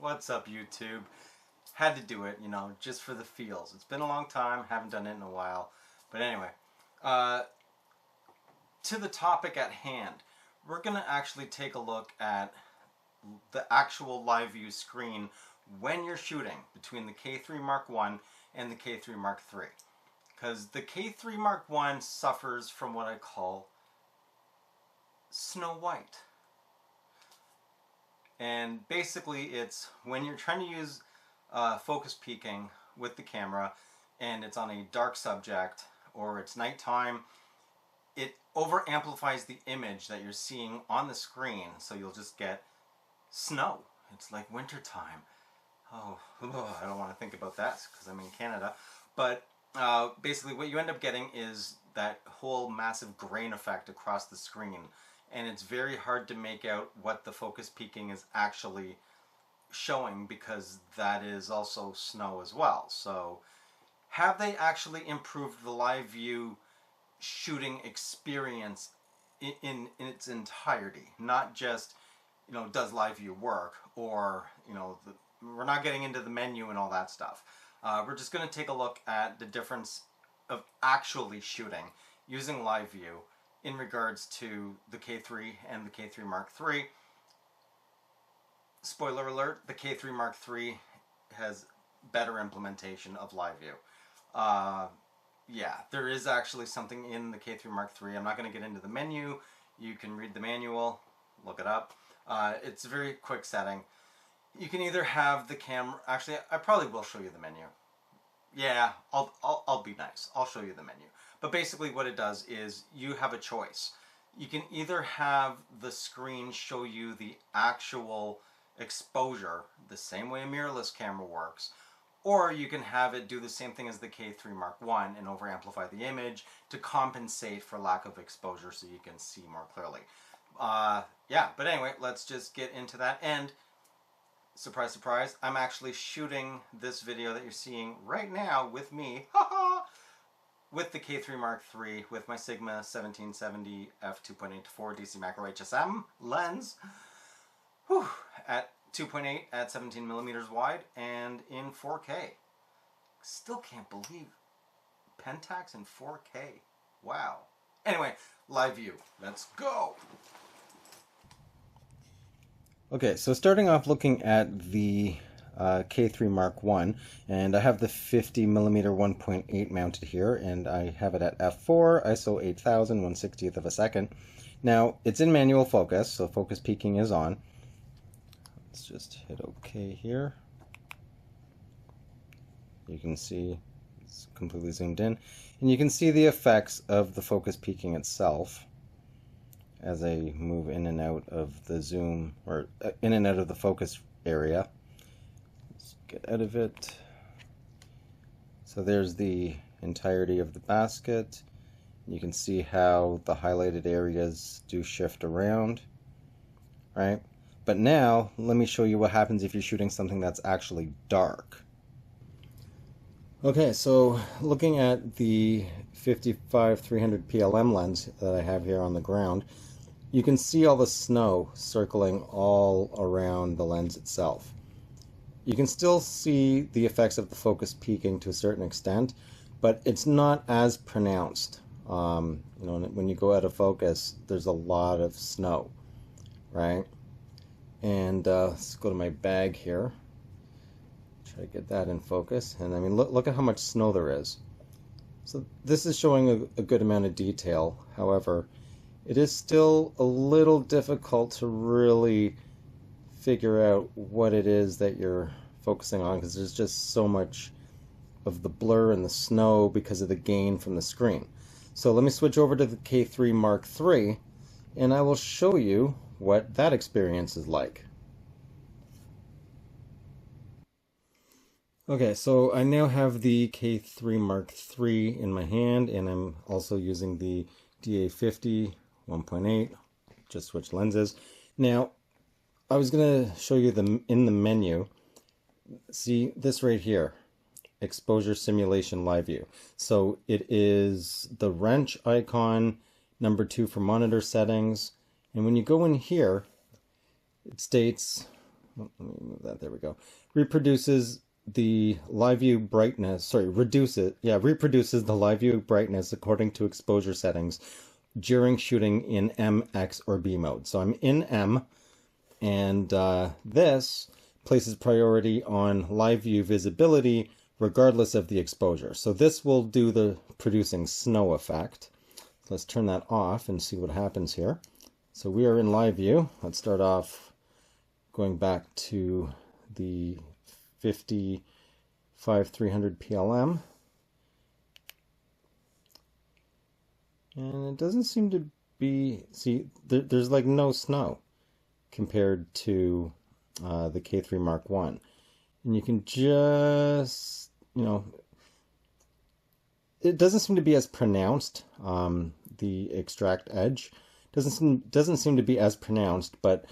What's up, YouTube? Had to do it, just for the feels. It's been a long time, haven't done it in a while. But anyway, to the topic at hand, we're going to actually take a look at the actual live view screen when you're shooting between the K-3 Mark I and the K-3 Mark III. Because the K-3 Mark I suffers from what I call Snow White. And basically it's when you're trying to use focus peaking with the camera and it's on a dark subject or it's nighttime, it over amplifies the image that you're seeing on the screen, so you'll just get snow. It's like wintertime. Oh, I don't want to think about that because I'm in Canada. But basically what you end up getting is that whole massive grain effect across the screen. And it's very hard to make out what the focus peaking is actually showing because that is also snow as well. So have they actually improved the live view shooting experience in its entirety? Not just, does live view work, or, we're not getting into the menu and all that stuff. We're just going to take a look at the difference of actually shooting using live view in regards to the K3 and the K3 Mark III. Spoiler alert, the K3 Mark III has better implementation of live view. Yeah, there is actually something in the K3 Mark III. I'm not going to get into the menu. You can read the manual, look it up. It's a very quick setting. You can either have the camera... Actually, I probably will show you the menu. Yeah, I'll be nice. I'll show you the menu. But basically what it does is you have a choice. You can either have the screen show you the actual exposure, the same way a mirrorless camera works, or you can have it do the same thing as the K3 Mark I and over amplify the image to compensate for lack of exposure so you can see more clearly. Yeah, but anyway, let's just get into that. And surprise, surprise, I'm actually shooting this video that you're seeing right now with me, with the K3 Mark III with my Sigma 1770 f2.8-4 DC macro HSM lens, at 2.8 at 17 millimeters wide and in 4K. Still can't believe Pentax in 4K. Wow. Anyway, live view. Let's go. Okay, so starting off looking at the K3 Mark I, and I have the 50mm 1.8 mounted here, and I have it at f4, ISO 8000, 1/60th of a second. Now, it's in manual focus, so focus peaking is on. Let's just hit OK here. You can see it's completely zoomed in, and you can see the effects of the focus peaking itself as I move in and out of the zoom, or in and out of the focus area. Let's get out of it. So there's the entirety of the basket. You can see how the highlighted areas do shift around, right? But now, let me show you what happens if you're shooting something that's actually dark. Okay, so looking at the 55-300 PLM lens that I have here on the ground, you can see all the snow circling all around the lens itself. You can still see the effects of the focus peaking to a certain extent, but it's not as pronounced. When you go out of focus, there's a lot of snow, right? And let's go to my bag here. Try to get that in focus. And I mean, look at how much snow there is. So this is showing a good amount of detail. However, it is still a little difficult to really figure out what it is that you're focusing on, because there's just so much of the blur and the snow because of the gain from the screen. So let me switch over to the K3 Mark III, and I will show you what that experience is like. Okay, so I now have the K3 Mark III in my hand, and I'm also using the DA50 1.8, just switch lenses. Now, I was going to show you in the menu, see this right here, exposure simulation live view. So it is the wrench icon, number 2 for monitor settings, and when you go in here, it states let me move that, there we go, reproduces the live view brightness, sorry, reproduces the live view brightness according to exposure settings during shooting in M, X, or B mode. So I'm in M, and this places priority on live view visibility regardless of the exposure. So this will do the producing snow effect. Let's turn that off and see what happens here. So we are in live view. Let's start off going back to the 55,300 PLM. And it doesn't seem to be, see, there's like no snow compared to the K3 Mark 1. And you can just, you know, it doesn't seem to be as pronounced. The extract edge doesn't seem to be as pronounced, but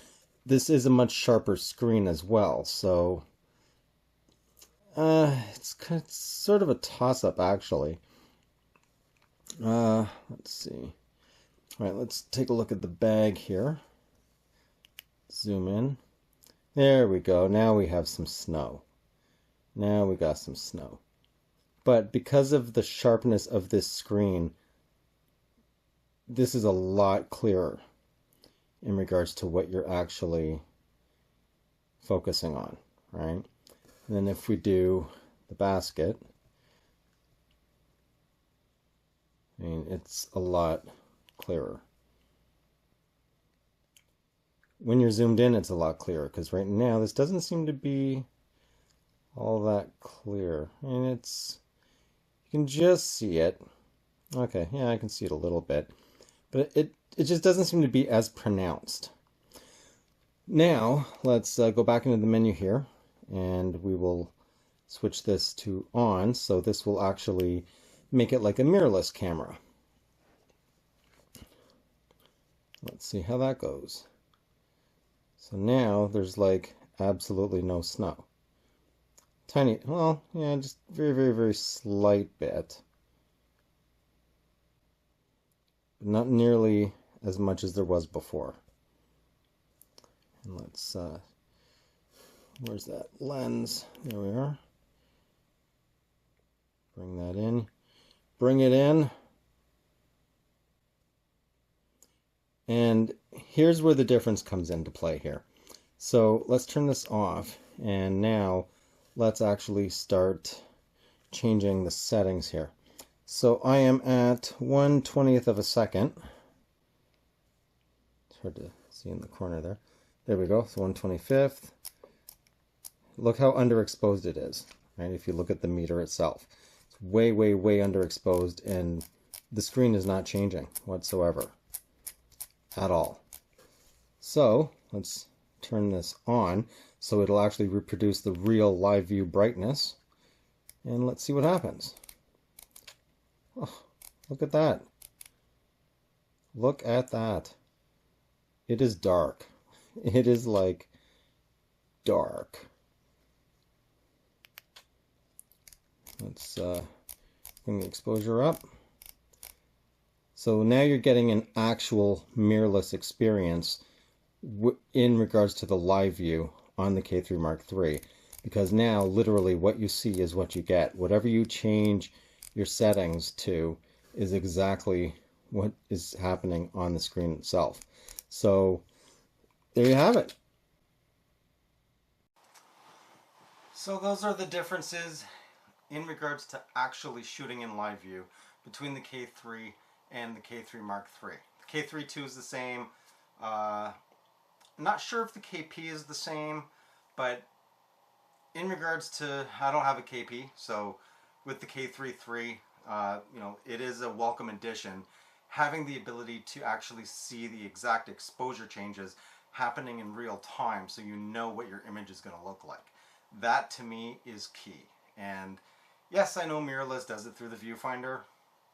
this is a much sharper screen as well. So it's sort of a toss-up, actually. Let's see. All right, let's take a look at the bag here. Zoom in. There we go. Now we have some snow. Now we got some snow. But because of the sharpness of this screen, this is a lot clearer in regards to what you're actually focusing on, right? And then if we do the basket, I mean, it's a lot clearer. When you're zoomed in, it's a lot clearer, because right now this doesn't seem to be all that clear. And it's, you can just see it. Okay, yeah, I can see it a little bit. But it just doesn't seem to be as pronounced. Now, let's go back into the menu here, and we will switch this to on, so this will actually make it like a mirrorless camera. Let's see how that goes. So now there's like absolutely no snow. Tiny, well, yeah, just very, very, very slight bit. Not nearly as much as there was before. And let's, where's that lens? There we are. Bring that in. Bring it in. And here's where the difference comes into play here. So let's turn this off, and now let's actually start changing the settings here. So I am at 1/20th of a second. It's hard to see in the corner there. There we go, so 1/25th. Look how underexposed it is, right? If you look at the meter itself. It's way, way, way underexposed, and the screen is not changing whatsoever at all. So let's turn this on so it'll actually reproduce the real live view brightness, and let's see what happens. Oh, look at that. Look at that. It is dark. It is like dark. Let's bring the exposure up. So now you're getting an actual mirrorless experience in regards to the live view on the K3 Mark III, because now literally what you see is what you get. Whatever you change your settings to is exactly what is happening on the screen itself. So there you have it. So those are the differences in regards to actually shooting in live view between the K3 and the K3 Mark III. The K3 II is the same. Not sure if the KP is the same, but in regards to, I don't have a KP, so with the K3 III, you know, it is a welcome addition. Having the ability to actually see the exact exposure changes happening in real time, so you know what your image is going to look like. That to me is key. And yes, I know mirrorless does it through the viewfinder.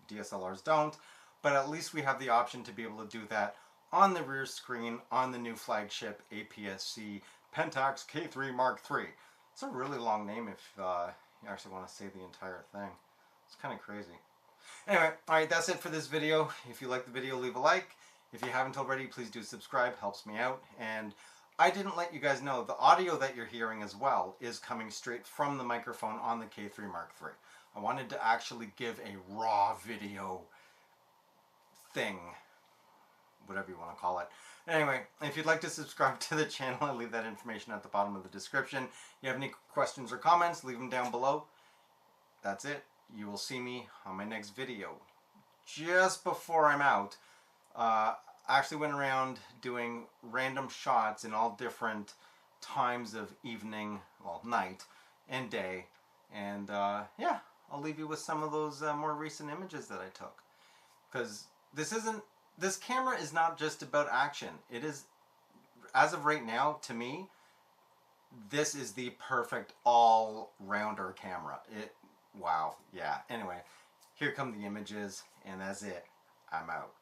DSLRs don't, but at least we have the option to be able to do that on the rear screen on the new flagship APS-C Pentax K3 Mark III. It's a really long name if you actually want to say the entire thing. It's kind of crazy. Anyway, alright, that's it for this video. If you like the video, leave a like. If you haven't already, please do subscribe. Helps me out. And I didn't let you guys know the audio that you're hearing as well is coming straight from the microphone on the K3 Mark III. I wanted to actually give a raw video thing, whatever you want to call it. Anyway, if you'd like to subscribe to the channel, I'll leave that information at the bottom of the description. If you have any questions or comments, leave them down below. That's it. You will see me on my next video. Just before I'm out, I actually went around doing random shots in all different times of evening, well, night and day. And yeah, I'll leave you with some of those more recent images that I took. Because this camera is not just about action. It is, as of right now, to me, this is the perfect all-rounder camera. Wow, yeah. Anyway, here come the images, and that's it. I'm out.